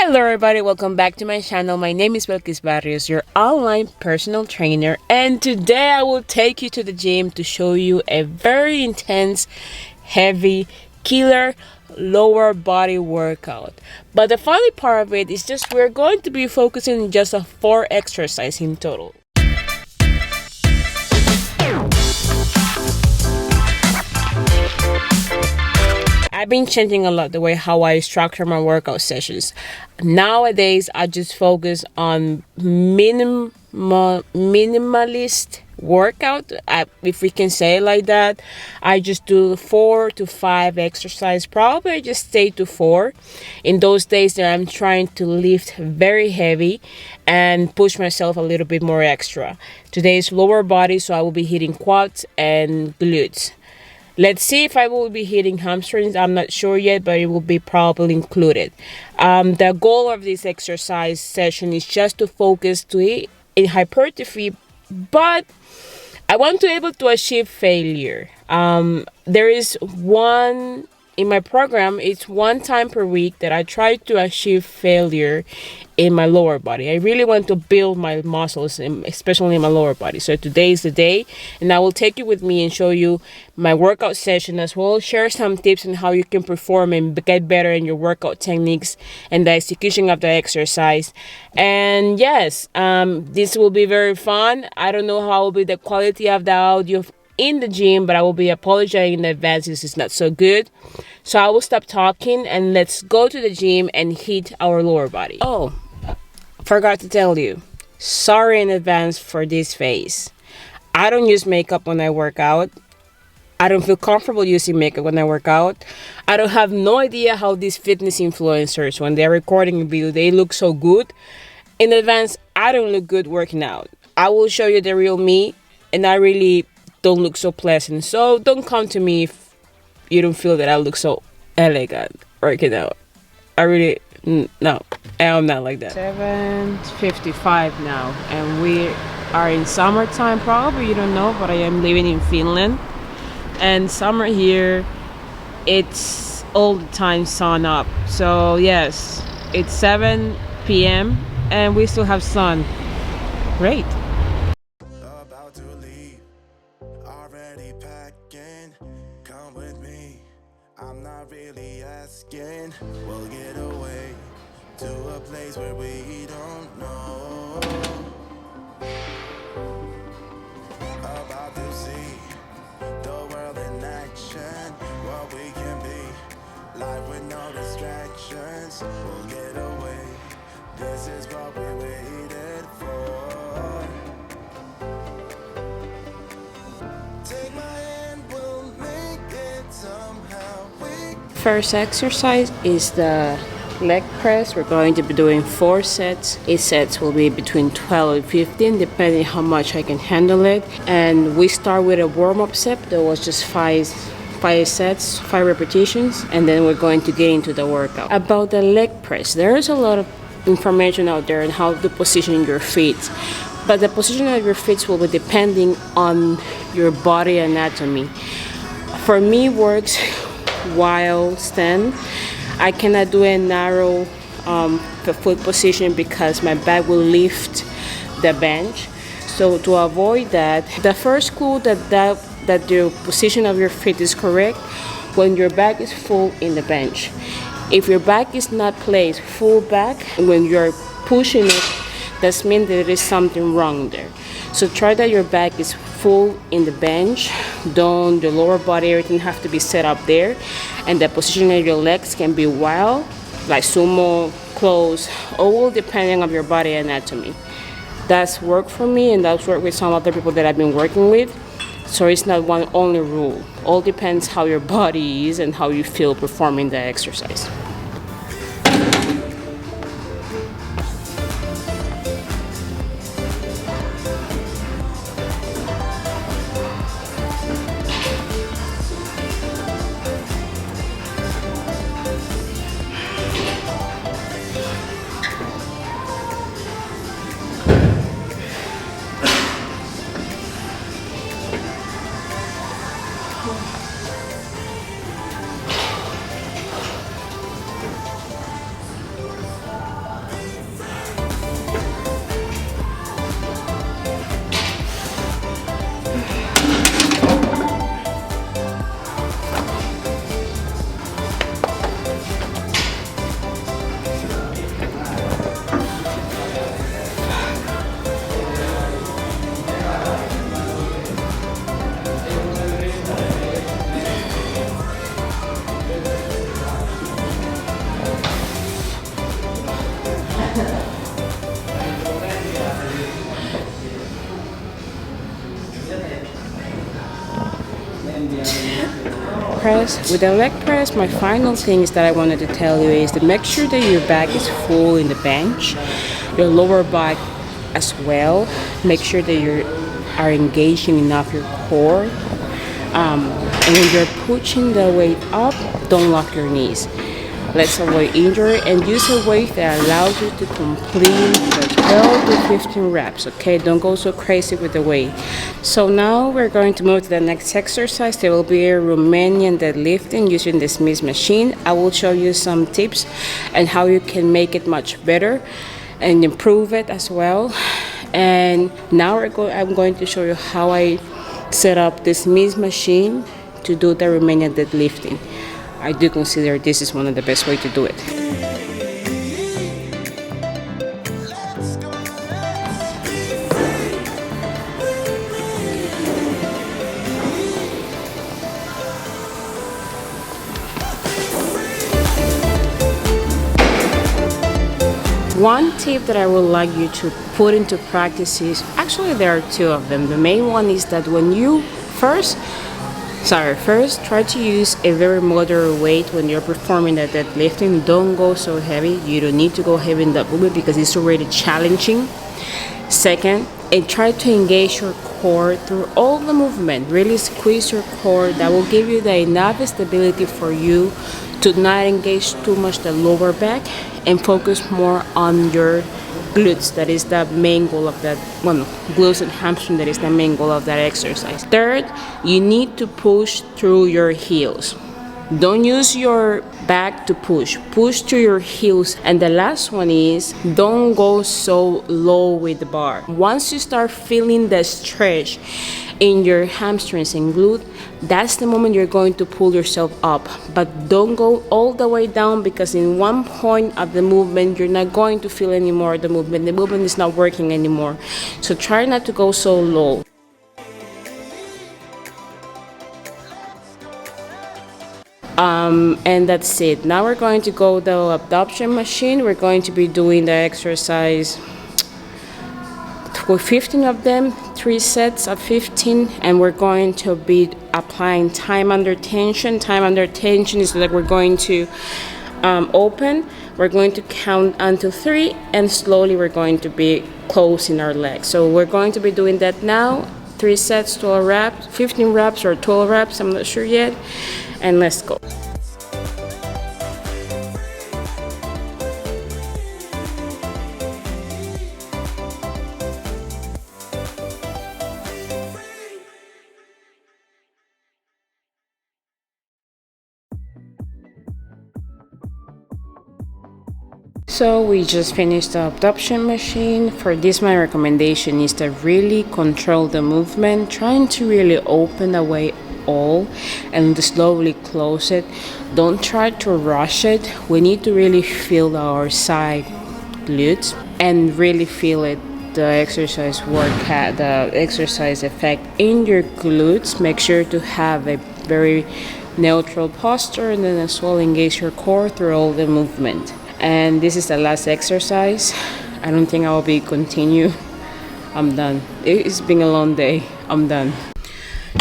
Hello everybody, welcome back to my channel. My name is Belkys Barrios, your online personal trainer, and today I will take you to the gym to show you a very intense, heavy, killer lower body workout. But the funny part of it is just we're going to be focusing on just 4 exercises in total. I've been changing a lot the way how I structure my workout sessions. Nowadays, I just focus on minimalist workout, if we can say it like that. I just do 4 to 5 exercises. Probably I just stay to 4 in those days that I'm trying to lift very heavy and push myself a little bit more extra. Today is lower body, so I will be hitting quads and glutes. Let's see if I will be hitting hamstrings. I'm not sure yet, but it will be probably included. The goal of this exercise session is just to focus in hypertrophy, but I want to be able to achieve failure. There is one in my program. It's 1 time per week that I try to achieve failure in my lower body. I really want to build my muscles, especially in my lower body. So today is the day, and I will take you with me and show you my workout session as well. Share some tips on how you can perform and get better in your workout techniques and the execution of the exercise. And yes, this will be very fun. I don't know how will be the quality of the audio in the gym, but I will be apologizing in advance. This is not so good. So I will stop talking and let's go to the gym and hit our lower body. Oh, forgot to tell you, sorry in advance for this face. I don't use makeup when I work out. I don't feel comfortable using makeup when I work out. I don't have no idea how these fitness influencers, when they're recording a video, they look so good. In advance, I don't look good working out. I will show you the real me, and I really don't look so pleasant. So don't come to me if you don't feel that I look so elegant working out. I really, no, I'm not like that. 7:55 now, and we are in summertime. Probably you don't know, but I am living in Finland, and summer here, it's all the time sun up. So yes, it's 7 p.m. and we still have sun. Great. I'm not really asking. We'll get away to a place where we don't know. About to see the world in action, what we can be. Life with no distractions. We'll get away. This is what we waited for. Take my hand, we'll make it somehow. First exercise is the leg press. We're going to be doing 4 sets. Each sets will be between 12 and 15 depending how much I can handle it. And we start with a warm-up set that was just 5 sets, 5 repetitions, and then we're going to get into the workout. About the leg press, there is a lot of information out there on how to position your feet, but the position of your feet will be depending on your body anatomy. For me, works while stand. I cannot do a narrow foot position because my back will lift the bench. So to avoid that, the first clue that the position of your feet is correct when your back is full in the bench. If your back is not placed full back when you're pushing it, that means there is something wrong there. So try that your back is full in the bench. Don't the lower body, everything have to be set up there, and the position of your legs can be wild, like sumo, close, all depending on your body anatomy. That's worked for me, and that's worked with some other people that I've been working with. So it's not one only rule. All depends how your body is and how you feel performing the exercise. press. With the leg press, my final things that I wanted to tell you is to make sure that your back is full in the bench, your lower back as well. Make sure that you are engaging enough your core. And when you're pushing the weight up, don't lock your knees. Let's avoid injury and use a weight that allows you to complete the 12 to 15 reps, okay? Don't go so crazy with the weight. So now we're going to move to the next exercise. There will be a Romanian deadlifting using the Smith machine. I will show you some tips and how you can make it much better and improve it as well. And now I'm going to show you how I set up the Smith machine to do the Romanian deadlifting. I do consider this is one of the best ways to do it. One tip that I would like you to put into practice is, actually there are two of them. The main one is that when you first try to use a very moderate weight when you're performing the deadlifting. Don't go so heavy. You don't need to go heavy in that movement because it's already challenging. Second, and try to engage your core through all the movement. Really squeeze your core. That will give you the enough stability for you to not engage too much the lower back and focus more on your glutes. That is the main goal of that, glutes and hamstring, that is the main goal of that exercise. Third, you need to push through your heels. Don't use your back to push through your heels. And the last one is, don't go so low with the bar. Once you start feeling the stretch in your hamstrings and glute, that's the moment you're going to pull yourself up. But don't go all the way down, because in one point of the movement you're not going to feel anymore the movement is not working anymore. So try not to go so low. And that's it. Now we're going to go the abduction machine. We're going to be doing the exercise with 15 of them, 3 sets of 15, and we're going to be applying time under tension. Time under tension is that we're going to open, we're going to count until 3, and slowly we're going to be closing our legs. So we're going to be doing that now. 3 sets, 12 reps, 15 reps or 12 reps, I'm not sure yet. And let's go. So we just finished the abduction machine. For this, my recommendation is to really control the movement, trying to really open the way all and slowly close it. Don't try to rush it. We need to really feel our side glutes and really feel it, the exercise the exercise effect in your glutes. Make sure to have a very neutral posture, and then as well engage your core through all the movement. And this is the last exercise. I don't think I will be continue. I'm done. It's been a long day. I'm done.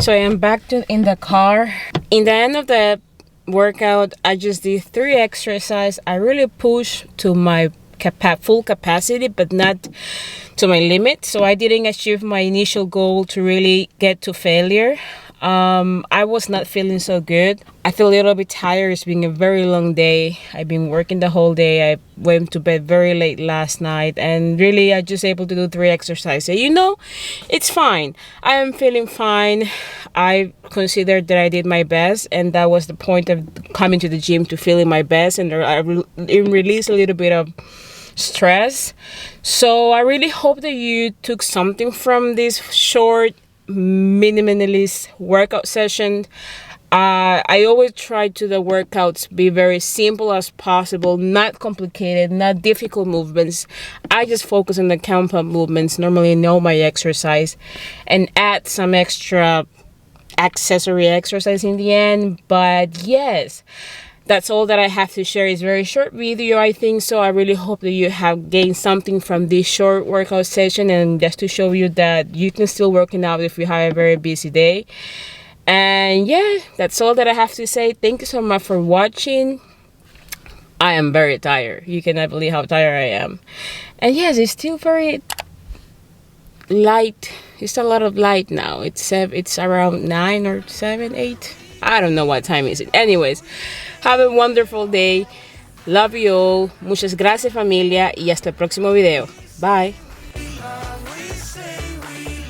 So I am back in the car. In the end of the workout, I just did 3 exercises. I really pushed to my full capacity, but not to my limit. So I didn't achieve my initial goal to really get to failure. I was not feeling so good. I feel a little bit tired. It's been a very long day. I've been working the whole day. I went to bed very late last night, and really I just able to do 3 exercises. It's fine. I am feeling fine. I considered that I did my best, and that was the point of coming to the gym, to feeling my best, and I released a little bit of stress. So I really hope that you took something from this short minimalist workout session. I always try to the workouts be very simple as possible, not complicated, not difficult movements. I just focus on the compound movements, normally know my exercise, and add some extra accessory exercise in the end. But yes, that's all that I have to share. It's a very short video, I think, so I really hope that you have gained something from this short workout session, and just to show you that you can still work out if you have a very busy day. And yeah, that's all that I have to say. Thank you so much for watching. I am very tired. You cannot believe how tired I am. And yes, it's still very light. It's a lot of light now. It's around 9 or 7, 8. I don't know what time is it. Anyways, have a wonderful day. Love you all. Muchas gracias, familia. Y hasta el próximo video. Bye. We say we